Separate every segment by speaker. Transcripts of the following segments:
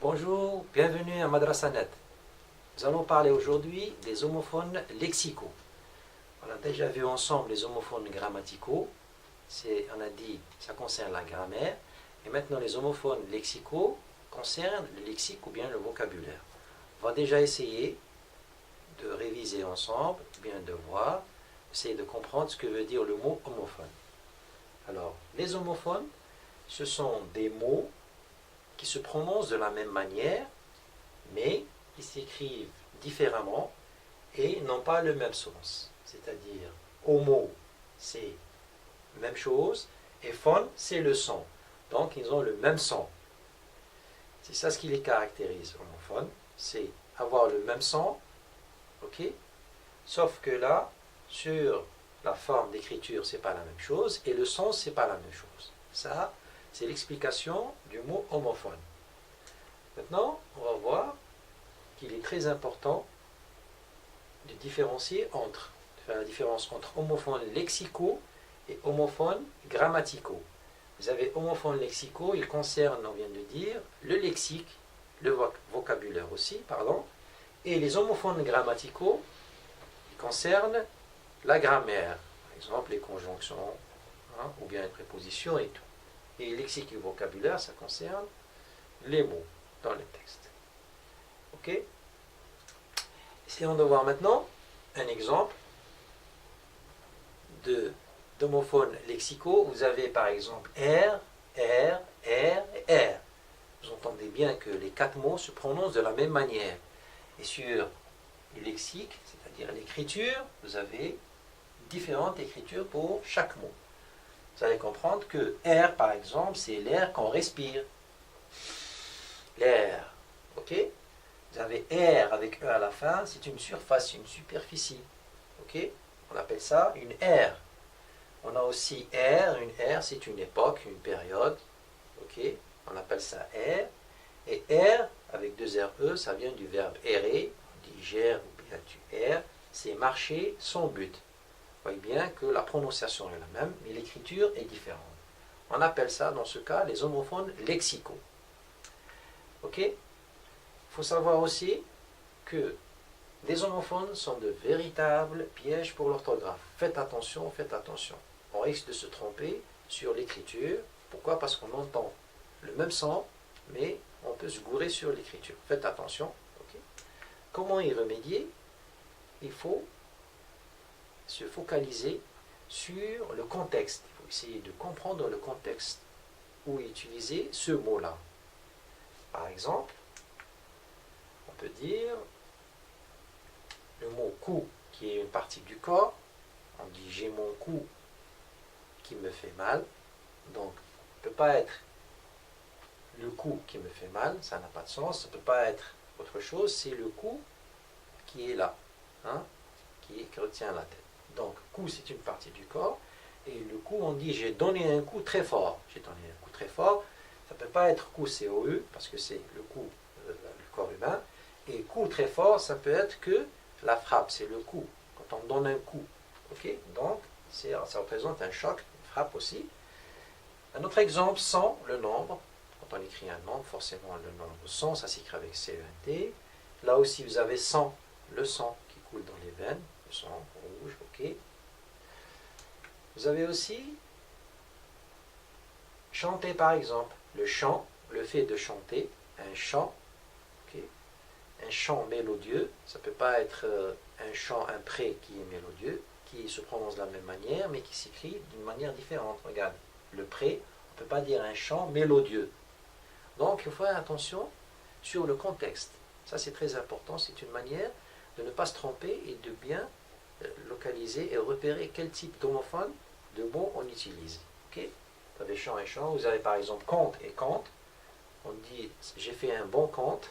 Speaker 1: Bonjour, bienvenue à Madrasanet. Nous allons parler aujourd'hui des homophones lexicaux. On a déjà vu ensemble les homophones grammaticaux. On a dit ça concerne la grammaire. Et maintenant les homophones lexicaux concernent le lexique ou bien le vocabulaire. On va déjà essayer de réviser ensemble, bien de voir, essayer de comprendre ce que veut dire le mot homophone. Alors, les homophones, ce sont des mots qui se prononcent de la même manière, mais qui s'écrivent différemment et n'ont pas le même sens. C'est-à-dire, homo, c'est même chose, et phone, c'est le son. Donc, ils ont le même son. C'est ça ce qui les caractérise, homophone, c'est avoir le même son, ok? Sauf que là, sur la forme d'écriture, c'est pas la même chose, et le son, c'est pas la même chose. Ça, c'est l'explication du mot homophone. Maintenant, on va voir qu'il est très important de différencier de faire la différence entre homophones lexicaux et homophones grammaticaux. Vous avez homophones lexicaux, ils concernent, on vient de dire, le lexique, le vocabulaire aussi, pardon, et les homophones grammaticaux, ils concernent la grammaire, par exemple les conjonctions, ou bien les prépositions et tout. Et lexique et vocabulaire, ça concerne les mots dans le texte. Ok? Essayons de voir maintenant un exemple d'homophones lexicaux. Vous avez par exemple R, R, R et R. Vous entendez bien que les quatre mots se prononcent de la même manière. Et sur le lexique, c'est-à-dire l'écriture, vous avez différentes écritures pour chaque mot. Vous allez comprendre que R, par exemple, c'est l'air qu'on respire. L'air, ok? Vous avez R avec E à la fin, c'est une surface, une superficie, ok? On appelle ça une ère. On a aussi R, une ère, c'est une époque, une période, ok? On appelle ça R. Et R, avec deux RE, ça vient du verbe errer, on dit gère ou bien tu erres, c'est marcher sans but. Vous voyez bien que la prononciation est la même, mais l'écriture est différente. On appelle ça, dans ce cas, les homophones lexicaux. Ok? Il faut savoir aussi que les homophones sont de véritables pièges pour l'orthographe. Faites attention, faites attention. On risque de se tromper sur l'écriture. Pourquoi? Parce qu'on entend le même son, mais on peut se gourer sur l'écriture. Faites attention. Okay? Comment y remédier? Il faut se focaliser sur le contexte. Il faut essayer de comprendre le contexte où utiliser ce mot-là. Par exemple, on peut dire le mot cou, qui est une partie du corps. On dit j'ai mon cou qui me fait mal. Donc, ça ne peut pas être le cou qui me fait mal, ça n'a pas de sens. Ça ne peut pas être autre chose, c'est le cou qui est là, qui retient la tête. Donc, cou, c'est une partie du corps. Et le cou, on dit j'ai donné un coup très fort. J'ai donné un coup très fort. Ça ne peut pas être coup COU, parce que c'est le cou, le corps humain. Et coup très fort, ça peut être que la frappe, c'est le coup. Quand on donne un coup. Ok? Donc, ça représente un choc, une frappe aussi. Un autre exemple, 100, le nombre. Quand on écrit un nombre, forcément le nombre 100, ça s'écrit avec CENT. Là aussi, vous avez 100, le sang qui coule dans les veines. Le sang rouge, ok. Vous avez aussi chanter par exemple. Le chant, le fait de chanter, un chant, okay. Un chant mélodieux, ça ne peut pas être un chant, un pré qui est mélodieux, qui se prononce de la même manière, mais qui s'écrit d'une manière différente. Regarde, le pré, on ne peut pas dire un chant mélodieux. Donc il faut faire attention sur le contexte. Ça c'est très important, c'est une manière de ne pas se tromper et de bien localiser et repérer quel type d'homophone, de mots on utilise. Okay? Vous avez chant et chant, vous avez par exemple compte et compte. On dit j'ai fait un bon compte,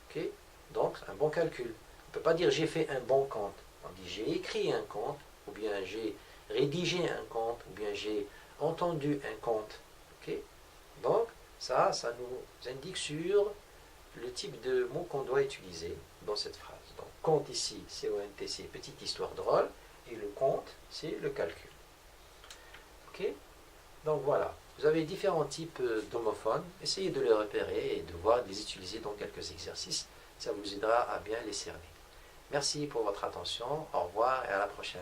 Speaker 1: okay? Donc un bon calcul. On ne peut pas dire j'ai fait un bon compte. On dit j'ai écrit un compte, ou bien j'ai rédigé un compte, ou bien j'ai entendu un compte. Okay? Donc ça nous indique sur le type de mot qu'on doit utiliser dans cette phrase. Donc compte ici, C-O-N-T, c'est petite histoire drôle, et le compte, c'est le calcul. Ok? Donc voilà. Vous avez différents types d'homophones. Essayez de les repérer et de voir, de les utiliser dans quelques exercices. Ça vous aidera à bien les cerner. Merci pour votre attention. Au revoir et à la prochaine.